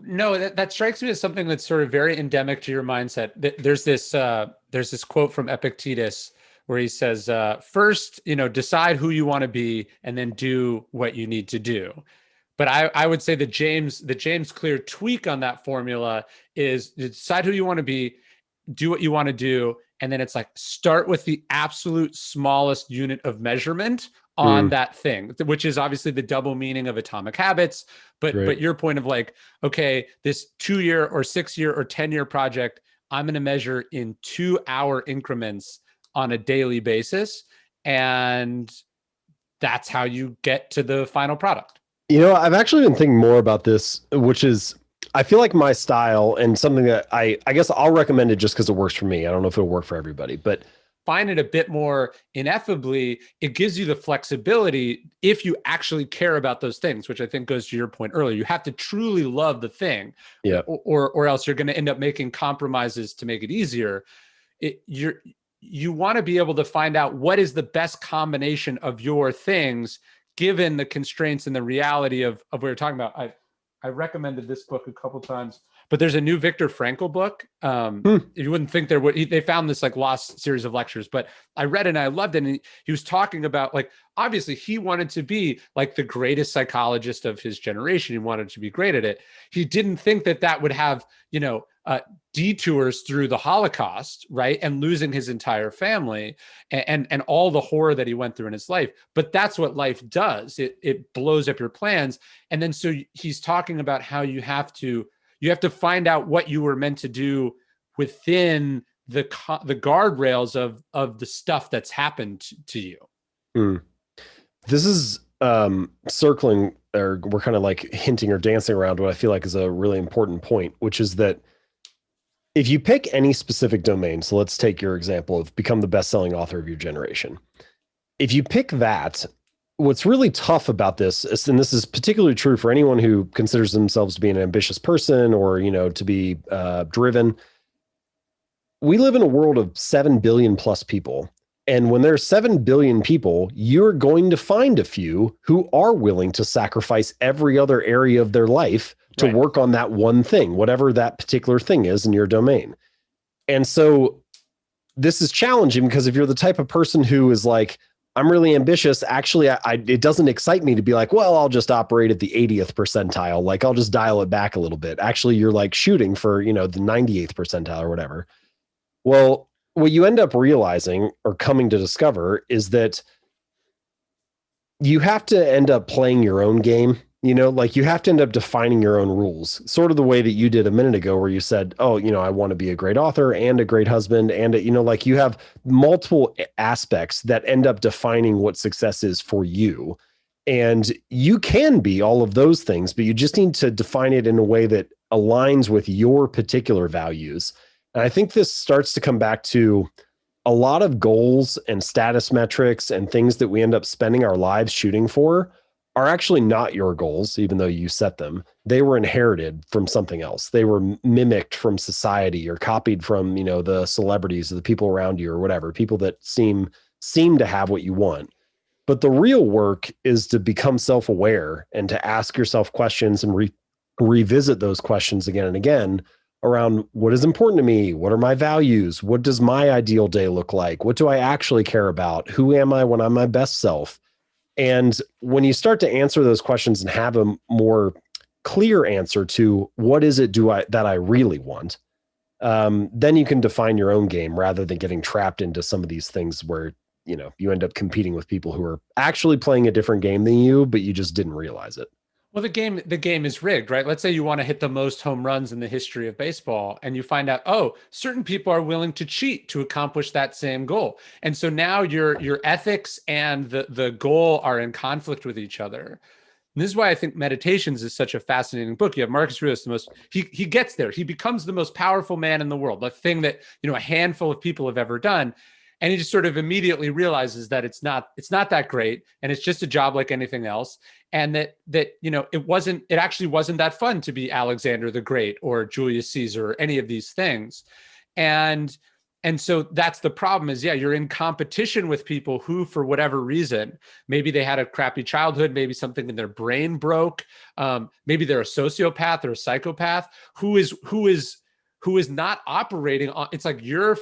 Speaker 2: No, that strikes me as something that's sort of very endemic to your mindset. There's this quote from Epictetus where he says, first, decide who you want to be and then do what you need to do. But I would say the James Clear tweak on that formula is decide who you want to be, do what you want to do. And then it's like, start with the absolute smallest unit of measurement on that thing, which is obviously the double meaning of Atomic Habits. But your point of like, okay, this 2-year or 6-year or 10-year project, I'm going to measure in 2-hour increments on a daily basis. And that's how you get to the final product.
Speaker 1: I've actually been thinking more about this, which is, I feel like my style and something that I guess I'll recommend it just because it works for me. I don't know if it'll work for everybody, but
Speaker 2: find it a bit more ineffably. It gives you the flexibility if you actually care about those things, which I think goes to your point earlier. You have to truly love the thing, or else you're going to end up making compromises to make it easier. You want to be able to find out what is the best combination of your things, given the constraints and the reality of what we're talking about. I recommended this book a couple times, but there's a new Viktor Frankl book. You wouldn't think there would. They found this like lost series of lectures, but I read it and I loved it. And he was talking about, like, obviously he wanted to be like the greatest psychologist of his generation. He wanted to be great at it. He didn't think that would have, detours through the Holocaust, right? And losing his entire family and all the horror that he went through in his life. But that's what life does. It blows up your plans. And then so he's talking about how you have to find out what you were meant to do within the guardrails of the stuff that's happened to you.
Speaker 1: This is circling, or we're kind of like hinting or dancing around what I feel like is a really important point, which is that if you pick any specific domain, so let's take your example of become the best-selling author of your generation. If you pick that, what's really tough about this, and this is particularly true for anyone who considers themselves to be an ambitious person or, to be driven. We live in a world of 7 billion plus people. And when there's 7 billion people, you're going to find a few who are willing to sacrifice every other area of their life to work on that one thing, whatever that particular thing is in your domain. And so this is challenging because if you're the type of person who is like, I'm really ambitious, actually, it doesn't excite me to be like, well, I'll just operate at the 80th percentile. Like, I'll just dial it back a little bit. Actually, you're like shooting for, the 98th percentile or whatever. Well, what you end up realizing or coming to discover is that you have to end up playing your own game. Like you have to end up defining your own rules, sort of the way that you did a minute ago, where you said, oh, I want to be a great author and a great husband. And, like you have multiple aspects that end up defining what success is for you. And you can be all of those things, but you just need to define it in a way that aligns with your particular values. And I think this starts to come back to a lot of goals and status metrics and things that we end up spending our lives shooting for are actually not your goals, even though you set them. They were inherited from something else. They were mimicked from society or copied from, the celebrities or the people around you or whatever, people that seem to have what you want. But the real work is to become self-aware and to ask yourself questions and revisit those questions again and again around what is important to me? What are my values? What does my ideal day look like? What do I actually care about? Who am I when I'm my best self? And when you start to answer those questions and have a more clear answer to what is it that I really want, then you can define your own game rather than getting trapped into some of these things where, you end up competing with people who are actually playing a different game than you, but you just didn't realize it.
Speaker 2: Well, the game is rigged, right? Let's say you want to hit the most home runs in the history of baseball, and you find out, oh, certain people are willing to cheat to accomplish that same goal. And so now your ethics and the goal are in conflict with each other. And this is why I think Meditations is such a fascinating book. You have Marcus Aurelius, he gets there. He becomes the most powerful man in the world, the thing that, a handful of people have ever done. And he just sort of immediately realizes that it's not that great, and it's just a job like anything else. And that it actually wasn't that fun to be Alexander the Great or Julius Caesar or any of these things. And so that's the problem is, you're in competition with people who, for whatever reason, maybe they had a crappy childhood, maybe something in their brain broke, maybe they're a sociopath or a psychopath who is not operating on. It's like you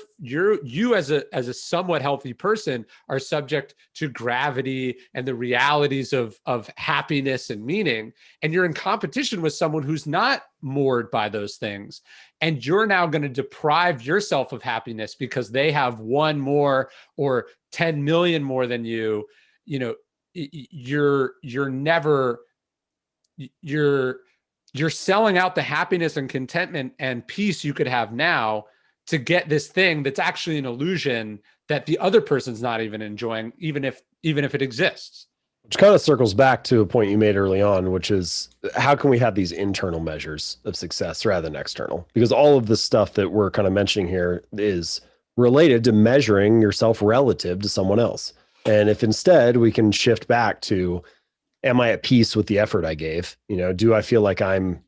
Speaker 2: as a somewhat healthy person are subject to gravity and the realities of happiness and meaning, and you're in competition with someone who's not moored by those things, and you're now going to deprive yourself of happiness because they have one more or 10 million more than you. You're selling out the happiness and contentment and peace you could have now to get this thing that's actually an illusion that the other person's not even enjoying, even if it exists.
Speaker 1: Which kind of circles back to a point you made early on, which is how can we have these internal measures of success rather than external? Because all of the stuff that we're kind of mentioning here is related to measuring yourself relative to someone else. And if instead we can shift back to, am I at peace with the effort I gave? Do I feel like I'm,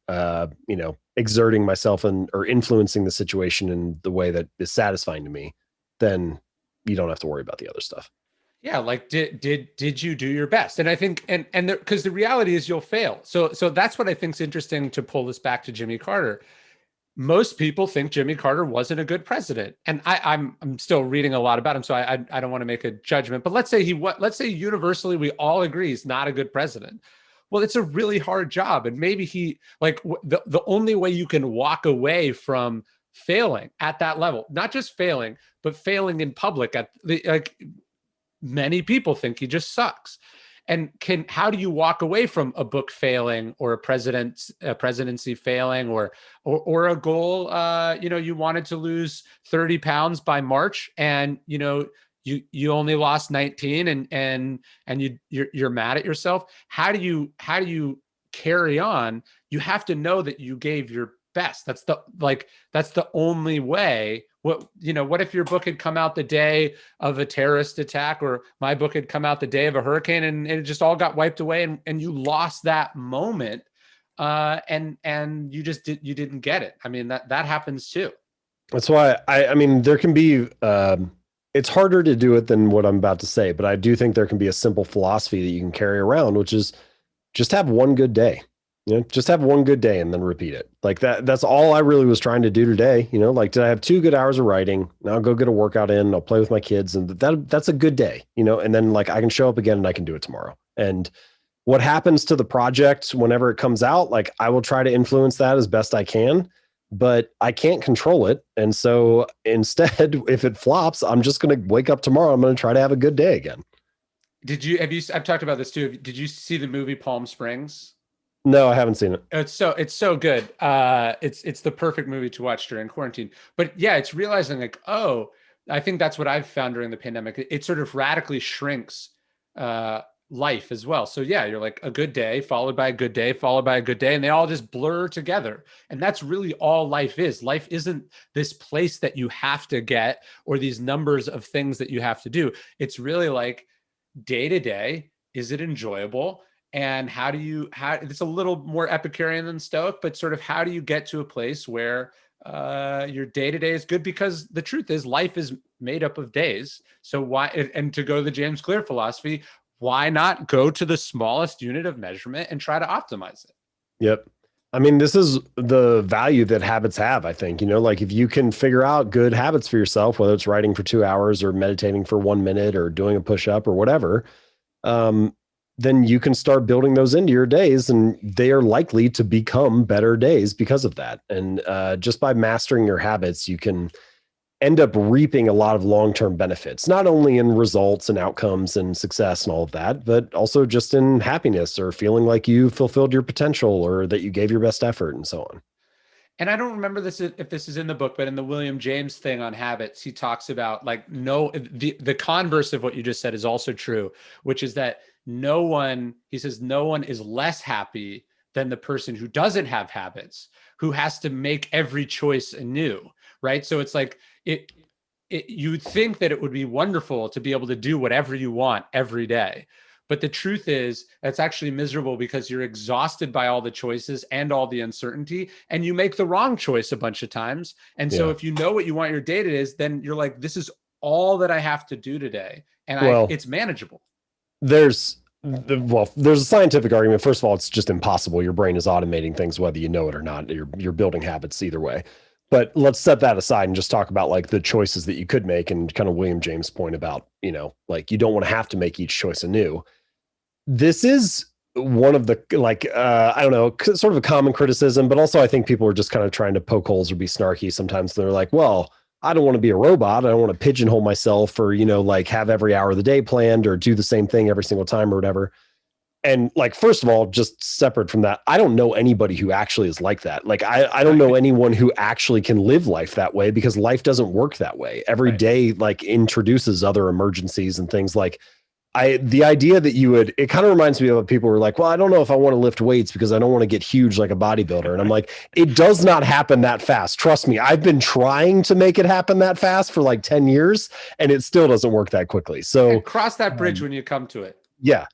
Speaker 1: exerting myself or influencing the situation in the way that is satisfying to me? Then you don't have to worry about the other stuff.
Speaker 2: Yeah, like did you do your best? And I think and because the reality is you'll fail. So that's what I think is interesting to pull this back to Jimmy Carter. Most people think Jimmy Carter wasn't a good president, and I'm still reading a lot about him, so I don't want to make a judgment. But let's say universally we all agree he's not a good president. Well, it's a really hard job, and maybe the only way you can walk away from failing at that level, not just failing, but failing in public many people think he just sucks. And how do you walk away from a book failing or a presidency failing or a goal? You wanted to lose 30 pounds by March, and you only lost 19, and you're mad at yourself. How do you carry on? You have to know that you gave your best. That's the only way. What if your book had come out the day of a terrorist attack, or my book had come out the day of a hurricane, and it just all got wiped away, and you lost that moment, and you didn't get it. I mean, that happens too.
Speaker 1: That's why I mean, there can be, it's harder to do it than what I'm about to say, but I do think there can be a simple philosophy that you can carry around, which is just have one good day. Just have one good day and then repeat it. Like that's all I really was trying to do today. Did I have 2 good hours of writing? Now I'll go get a workout in, I'll play with my kids, and that's a good day, and then I can show up again and I can do it tomorrow. And what happens to the project whenever it comes out, I will try to influence that as best I can, but I can't control it. And so instead, if it flops, I'm just going to wake up tomorrow. I'm going to try to have a good day again.
Speaker 2: I've talked about this too. Did you see the movie Palm Springs?
Speaker 1: No, I haven't seen it.
Speaker 2: It's so good. It's the perfect movie to watch during quarantine. But yeah, it's realizing I think that's what I've found during the pandemic. It sort of radically shrinks life as well. So yeah, you're like a good day followed by a good day, followed by a good day, and they all just blur together. And that's really all life is. Life isn't this place that you have to get or these numbers of things that you have to do. It's really like day to day, is it enjoyable? And how it's a little more Epicurean than Stoic, but sort of how do you get to a place where your day to day is good? Because the truth is life is made up of days. So why, and to go to the James Clear philosophy, why not go to the smallest unit of measurement and try to optimize it?
Speaker 1: Yep. I mean, this is the value that habits have, I think. Like if you can figure out good habits for yourself, whether it's writing for 2 hours or meditating for 1 minute or doing a push-up or whatever, then you can start building those into your days, and they are likely to become better days because of that. And just by mastering your habits, you can end up reaping a lot of long-term benefits, not only in results and outcomes and success and all of that, but also just in happiness or feeling like you fulfilled your potential or that you gave your best effort and so on.
Speaker 2: And I don't remember this if this is in the book, but in the William James thing on habits, he talks about like the converse of what you just said is also true, which is that he says no one is less happy than the person who doesn't have habits, who has to make every choice anew, right? So it's like you'd think that it would be wonderful to be able to do whatever you want every day. But the truth is that's actually miserable because you're exhausted by all the choices and all the uncertainty, and you make the wrong choice a bunch of times. And so if you know what you want your day to is, then you're like, this is all that I have to do today. And it's manageable.
Speaker 1: There's a scientific argument. First of all, it's just impossible. Your brain is automating things, whether you know it or not. You're building habits either way. But let's set that aside and just talk about like the choices that you could make and kind of William James' point about, like you don't want to have to make each choice anew. This is one of the I don't know, sort of a common criticism, but also I think people are just kind of trying to poke holes or be snarky. Sometimes they're like, well, I don't want to be a robot. I don't want to pigeonhole myself or, like have every hour of the day planned or do the same thing every single time or whatever. And like, first of all, just separate from that, I don't know anybody who actually is like that. Like, I don't know anyone who actually can live life that way because life doesn't work that way. Every day, like introduces other emergencies and things like the idea that it kind of reminds me of people who are like, well, I don't know if I want to lift weights because I don't want to get huge like a bodybuilder. And I'm like, it does not happen that fast. Trust me. I've been trying to make it happen that fast for like 10 years and it still doesn't work that quickly. So
Speaker 2: cross that bridge when you come to it.
Speaker 1: Yeah.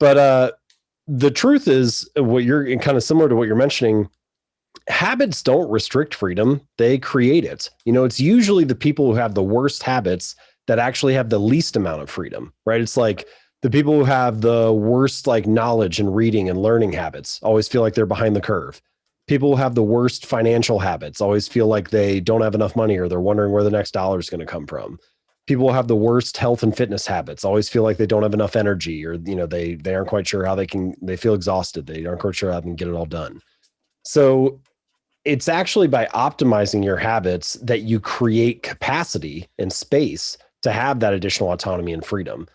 Speaker 1: But the truth is what you're kind of similar to what you're mentioning. Habits don't restrict freedom. They create it. It's usually the people who have the worst habits that actually have the least amount of freedom, right? It's like the people who have the worst like knowledge and reading and learning habits always feel like they're behind the curve. People who have the worst financial habits always feel like they don't have enough money or they're wondering where the next dollar is going to come from. People who have the worst health and fitness habits always feel like they don't have enough energy or, they aren't quite sure how they feel exhausted. They aren't quite sure how they can get it all done. So it's actually by optimizing your habits that you create capacity and space to have that additional autonomy and freedom.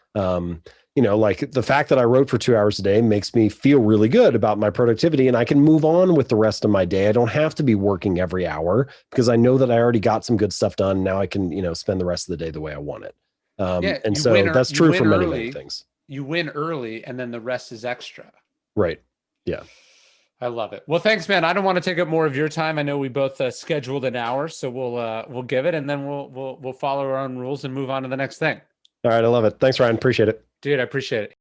Speaker 1: Like the fact that I wrote for 2 hours a day makes me feel really good about my productivity and I can move on with the rest of my day. I don't have to be working every hour because I know that I already got some good stuff done. Now I can, spend the rest of the day the way I want it. And so that's true for many things.
Speaker 2: You win early and then the rest is extra.
Speaker 1: Right. Yeah.
Speaker 2: I love it. Well, thanks, man. I don't want to take up more of your time. I know we both scheduled an hour, so we'll give it and then we'll follow our own rules and move on to the next thing.
Speaker 1: All right. I love it. Thanks, Ryan. Appreciate it.
Speaker 2: Dude, I appreciate it.